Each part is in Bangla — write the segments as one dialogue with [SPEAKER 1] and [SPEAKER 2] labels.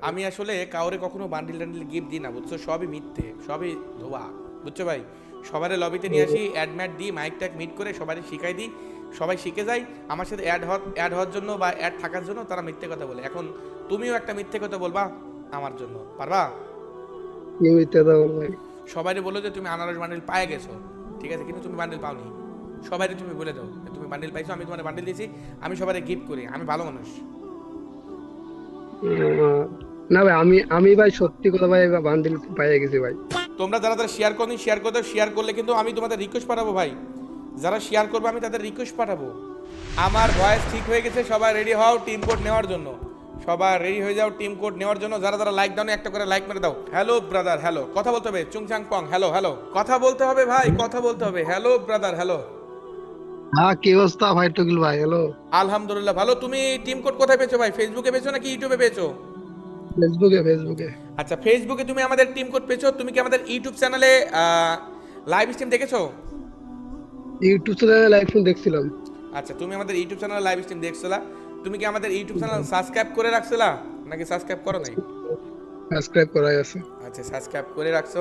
[SPEAKER 1] আমি আসলে কাউরে কখনো বান্ডিল টান্ডিল গিফট দিই না, বুঝছো? সবই মিথ্যে, সবই ধোয়া, বুঝছো ভাই? সবারে লবিতে নিয়ে আসি, অ্যাড ম্যাড দিই, মাইক ট্যাগ মিট করে সবারই শিখাই দিই, সবাই শিখে যায়। আমার সাথে অ্যাড হওয়ার জন্য বা অ্যাড থাকার জন্য তারা মিথ্যে কথা বলে। এখন তুমিও একটা মিথ্যে কথা বলবা আমার জন্য, পারবা?
[SPEAKER 2] নিয়মিত দাও ভাই।
[SPEAKER 1] সবাইরে বলো যে তুমি আনারস বান্ডিল পায়ে গেছো, ঠিক আছে, কিন্তু তুমি বান্ডিল পাওনি। সবাইরে তুমি বলে দাও যে তুমি বান্ডিল পাইছো, আমি তোমার বান্ডিল দিয়েছি, আমি সবারে গিফট করি, আমি ভালো মানুষ।
[SPEAKER 2] আহ, না ভাই, আমি আমি ভাই সত্যি কথা ভাই বান্ডিল পাইয়ে গেছি ভাই।
[SPEAKER 1] তোমরা যারা যারা শেয়ার করনি শেয়ার করে দাও, শেয়ার করলে কিন্তু আমি তোমাদের রিকোয়েস্ট পাঠাবো ভাই। যারা শেয়ার করবে আমি তাদের রিকোয়েস্ট পাঠাবো। আমার ভয়েস ঠিক হয়ে গেছে, সবাই রেডি হও টিম কোড নেওয়ার জন্য। সবাই রেডি হয়ে যাও টিম কোড নেওয়ার জন্য। যারা যারা লাইক দাও না, একটা করে লাইক মেরে দাও। হ্যালো ব্রাদার, হ্যালো, কথা বলতে হবে। চুংচাং পং, হ্যালো হ্যালো, কথা বলতে হবে ভাই, কথা বলতে হবে। Hello brother, hello.
[SPEAKER 2] হ্যাঁ, কি অবস্থা ভাই টুকিল ভাই? হ্যালো।
[SPEAKER 1] আলহামদুলিল্লাহ ভালো। তুমি টিম কোড কোথায় পেয়েছো ভাই? ফেসবুকে পেয়েছো নাকি ইউটিউবে পেয়েছো?
[SPEAKER 2] ফেসবুকে ফেসবুকে।
[SPEAKER 1] আচ্ছা, ফেসবুকে তুমি আমাদের টিম কোড পেয়েছো। তুমি কি আমাদের ইউটিউব চ্যানেলে লাইভ স্ট্রিম দেখেছো?
[SPEAKER 2] ইউটিউব চ্যানেলে লাইভ শুন দেখছিলাম।
[SPEAKER 1] আচ্ছা, তুমি আমাদের ইউটিউব চ্যানেলে লাইভ স্ট্রিম দেখছিলা? তুমি কি আমাদের ইউটিউব চ্যানেল সাবস্ক্রাইব করে রাখছিলা নাকি সাবস্ক্রাইব করো নাই?
[SPEAKER 2] সাবস্ক্রাইব করাই আছে।
[SPEAKER 1] আচ্ছা, সাবস্ক্রাইব করে রাখছো।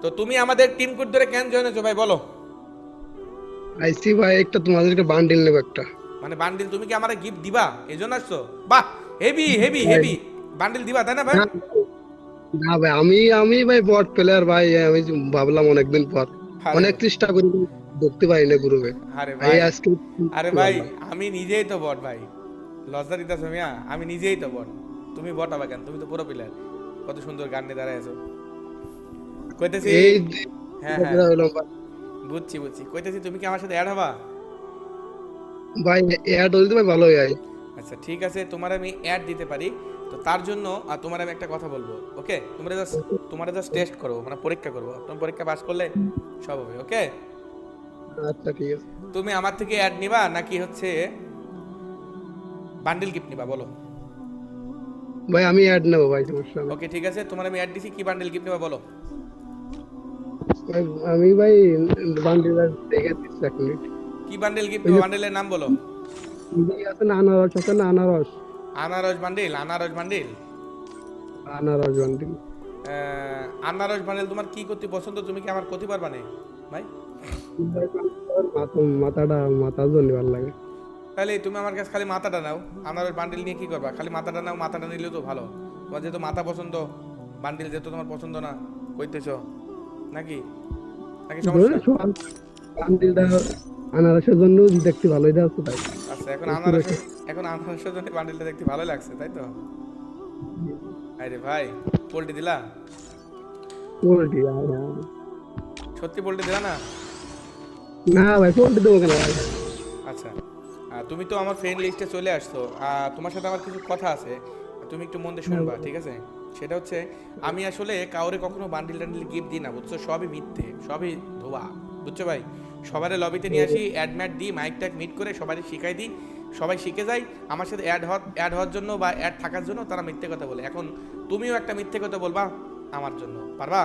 [SPEAKER 1] তো তুমি আমাদের টিম কোড ধরে কেন জয়েন হয়েছো ভাই, বলো?
[SPEAKER 2] আইসি ভাই, একটা তোমাদেরকে বান্ডিল নেবো একটা।
[SPEAKER 1] মানে বান্ডিল তুমি কি আমারে গিফট দিবা এই জন্য আসছো? বাহ, হেভি হেভি
[SPEAKER 2] ভাই,
[SPEAKER 1] হেভি। বান্ডিল দিবা তাই না ভাই?
[SPEAKER 2] না না ভাই, আমি আমি ভাই বট প্লেয়ার ভাই। আমি ভাবলাম অনেকদিন পর,
[SPEAKER 1] আরে
[SPEAKER 2] অনেক চেষ্টা করি, ঢুকতে পারি না গ্রুপে।
[SPEAKER 1] আরে
[SPEAKER 2] এই
[SPEAKER 1] ভাই,
[SPEAKER 2] আজকে
[SPEAKER 1] আরে
[SPEAKER 2] ঢুকতে
[SPEAKER 1] ভাই,
[SPEAKER 2] পারলাম।
[SPEAKER 1] আমি নিজেই তো বট ভাই। লজ্জা দিতেছো মিয়া? আমি নিজেই তো বট। তুমি বট হবে কেন? তুমি তো পুরো প্লেয়ার। কত সুন্দর গান নিয়ে দাঁড়ায় আছো। কইতেছি।
[SPEAKER 2] এই
[SPEAKER 1] হ্যাঁ হ্যাঁ,
[SPEAKER 2] যে হলো
[SPEAKER 1] বুঝছি বুঝছি। কইতেছি তুমি কি আমার সাথে অ্যাড হবা?
[SPEAKER 2] ভাই, অ্যাড হলে তো ভাই ভালোই হয়।
[SPEAKER 1] আচ্ছা ঠিক আছে, তোমার আমি অ্যাড দিতে পারি। তো তার জন্য তোমার আমি একটা কথা বলবো, ওকে? তোমরা জাস্ট টেস্ট করো, মানে পরীক্ষা করবো। তুমি পরীক্ষা পাস করলে সব হবে, ওকে?
[SPEAKER 2] আচ্ছা ঠিক আছে
[SPEAKER 1] তুমি আমার থেকে অ্যাড নিবা নাকি হচ্ছে বান্ডিল গিফট নিবা, বলো?
[SPEAKER 2] ভাই, আমি অ্যাড নেবো ভাই, সমস্যা নেই।
[SPEAKER 1] ওকে ঠিক আছে, তোমার আমি অ্যাড দিছি, কি বান্ডিল গিফট নিবা বলো?
[SPEAKER 2] ভাই, আমি ভাই বান্ডিল দেখে দিচ্ছি এক মিনিট।
[SPEAKER 1] কি বান্ডিল গিফট
[SPEAKER 2] ওই
[SPEAKER 1] নিবা?
[SPEAKER 2] যে
[SPEAKER 1] বান্ডিলের নাম বলো।
[SPEAKER 2] আছে না, আনারস আছে না, আনারস।
[SPEAKER 1] আনারস বান্ডিল, আনারস বান্ডিল।
[SPEAKER 2] আনারস বান্ডিল।
[SPEAKER 1] আনারস বান্ডিল তোমার কি করতে পছন্দ? তুমি কি আমার ক্ষতি পারবা না ভাই?
[SPEAKER 2] ভাই, মাথাটা মাথার জন্য ভালো লাগে।
[SPEAKER 1] তাহলে তুমি আমার কাছে খালি মাথাটা নাও। আনারস বান্ডিল নিয়ে কি করবা? খালি মাথাটা নাও, মাথাটা নিলেও তো ভালো। তোমার যেহেতু মাথা পছন্দ, বান্ডিল যেহেতু তোমার পছন্দ না, কইতেছ নাকি? নাকি সমস্যা?
[SPEAKER 2] বান্ডিলটা আনারসের জন্য দেখতে ভালোই দেখাচ্ছে তাই।
[SPEAKER 1] আচ্ছা, এখন
[SPEAKER 2] একটু
[SPEAKER 1] আনারসের,
[SPEAKER 2] বেশি
[SPEAKER 1] এখন আনারসের জন্য বান্ডিলটা দেখতে ভালো লাগছে তাই তো? আরে ভাই, পোল্টি দিলা?
[SPEAKER 2] পোল্ট্রি।
[SPEAKER 1] সত্যি পোল্টি দিলা না?
[SPEAKER 2] না ভাই, পোল্ট্রি দেবো কেন ভাই?
[SPEAKER 1] আচ্ছা, তুমি তো আমার ফ্রেন্ড লিস্টে চলে আসছো। তোমার সাথে আমার কিছু কথা আছে, তুমি একটু মন দিয়ে
[SPEAKER 2] হ্যাঁ
[SPEAKER 1] শুনবা,
[SPEAKER 2] ভাই।
[SPEAKER 1] ঠিক আছে? সেটা হচ্ছে, আমি আসলে কাউরে কখনো বান্ডিল টান্ডিল গিফট দিই না, বুঝছো? সবই মিথ্যে, সবই ধোয়া, বুঝছো ভাই? সবারে লবিতে নিয়ে আসি, অ্যাড ম্যাড দিই, মাইক ট্যাগ মিট করে সবারই শিখাই দিই, সবাই শিখে যায়। আমার সাথে অ্যাড হওয়ার জন্য বা অ্যাড থাকার জন্য তারা মিথ্যে কথা বলে। এখন তুমিও একটা মিথ্যে কথা বলবা আমার জন্য, পারবা?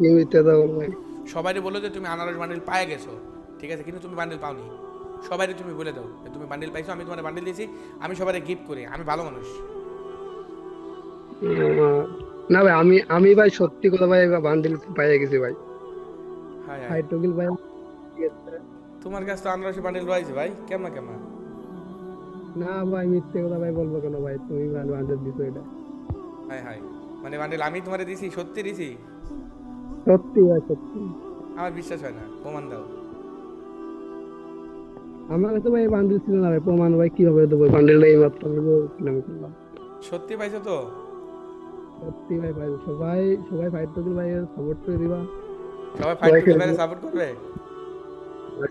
[SPEAKER 2] নিয়মিত দেবো ভাই।
[SPEAKER 1] সবাইরে বলো যে তুমি আনারস বান্ডিল পায়ে গেছো, ঠিক আছে, কিন্তু তুমি বান্ডিল পাওনি। সবাইরে তুমি বলে দাও যে তুমি বান্ডিল পাইছো, আমি তোমার বান্ডিল দিয়েছি, আমি সবাইরে গিফট করি, আমি ভালো মানুষ।
[SPEAKER 2] আহ, না ভাই, আমি আমি ভাই সত্যি কথা ভাই বান্ডিল পাইয়ে গেছি ভাই।
[SPEAKER 1] হাই হাই,
[SPEAKER 2] হাই টুকিল ভাই।
[SPEAKER 1] তোমার কাছে তো আনারসের বান্ডিল রয়েছে ভাই, কেমন কেমন?
[SPEAKER 2] না ভাই, মিথ্যে কথা ভাই বলবো কেন ভাই? তুমি বান্ডিল দিছো এটা।
[SPEAKER 1] হাই হাই, মানে বান্ডিল আমি তোমারে দিছি, সত্যি দিছি?
[SPEAKER 2] সত্যি ভাই, সত্যি।
[SPEAKER 1] আমার বিশ্বাস হয় না, প্রমাণ দাও।
[SPEAKER 2] আমার কাছে ভাই বান্ডিল ছিল না ভাই, প্রমাণ ভাই কিভাবে দেবো? বান্ডিলটা এই মাত্র আমি বলছিলাম করলাম।
[SPEAKER 1] সত্যি পাইছো তো?
[SPEAKER 2] সত্যি ভাই ভাই, সবাই সবাই ফাইট টুকিল ভাই সাপোর্ট করে দিবা।
[SPEAKER 1] সবাই ফাইট
[SPEAKER 2] সবাই
[SPEAKER 1] টুকিল
[SPEAKER 2] খেলবে,
[SPEAKER 1] ভাইরে সাপোর্ট করবে?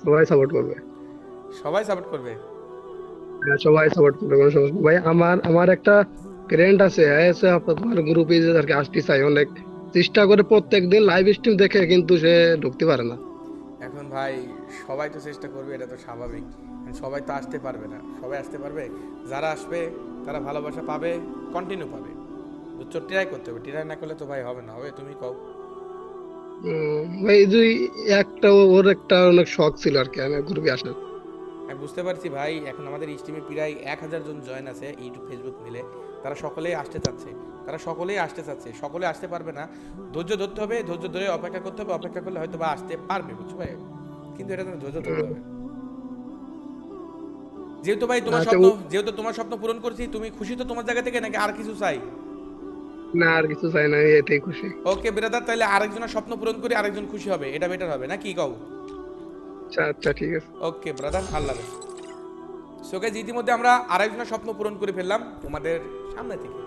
[SPEAKER 2] সবাই সাপোর্ট করবে।
[SPEAKER 1] সবাই সাপোর্ট করবে?
[SPEAKER 2] হ্যাঁ, সবাই সাপোর্ট করবে, কোনো সমস্যা নেই ভাই। আমার আমার একটা ফ্রেন্ড আছে, এসে আপনার তোমার গ্রুপে যে আর কি আসতে চাই অনেক, চেষ্টা করে প্রত্যেকদিন লাইভ স্ট্রিম দেখে, কিন্তু সে ঢুকতে পারে না।
[SPEAKER 1] এখন ভাই, সবাই তো চেষ্টা করবে, এটা তো স্বাভাবিক। সবাই তো আসতে পারবে না, সবাই আসতে পারবে? যারা আসবে তারা ভালোবাসা পাবে, কন্টিনিউ পাবে, বুঝছো? ট্রাই করতে হবে, ট্রাই না করলে তো ভাই হবে না। হবে, তুমি কও।
[SPEAKER 2] ভাই দুই একটা ওর একটা অনেক শখ ছিল আর কি আমি গ্রুপে আসার।
[SPEAKER 1] আমি বুঝতে পারছি ভাই, এখন আমাদের স্ট্রিমে প্রায় 1,000 জন জয়েন আছে, ইউটিউব ফেসবুক মিলে। তারা সকলেই আসতে চাচ্ছে, সকলে আসতে পারবে না, ধৈর্য ধরতে হবে, ধৈর্য ধরে অপেক্ষা করতে হবে, অপেক্ষা করলে হয়তো বা আসতে পারবে, বুঝছো ভাই, কিন্তু এটা তোমার ধৈর্য ধরতে হবে। যেহেতু ভাই তোমার
[SPEAKER 2] আচ্ছা
[SPEAKER 1] স্বপ্ন, যেহেতু তোমার স্বপ্ন পূরণ করছি, তুমি খুশি তো তোমার জায়গা থেকে, নাকি আর কিছু চাই?
[SPEAKER 2] না, আর কিছু চাই না, এতেই খুশি।
[SPEAKER 1] ওকে ব্রাদার, তাহলে আরেকজনের স্বপ্ন পূরণ করি, আরেকজন খুশি হবে, এটা বেটার হবে না, কি কও?
[SPEAKER 2] আচ্ছা আচ্ছা, ঠিক আছে।
[SPEAKER 1] ওকে ব্রাদার, আল্লাহ হাফেজ। সো গাইস, ইতিমধ্যে আমরা আরেকজনের স্বপ্ন পূরণ করে ফেললাম তোমাদের সামনে থেকে।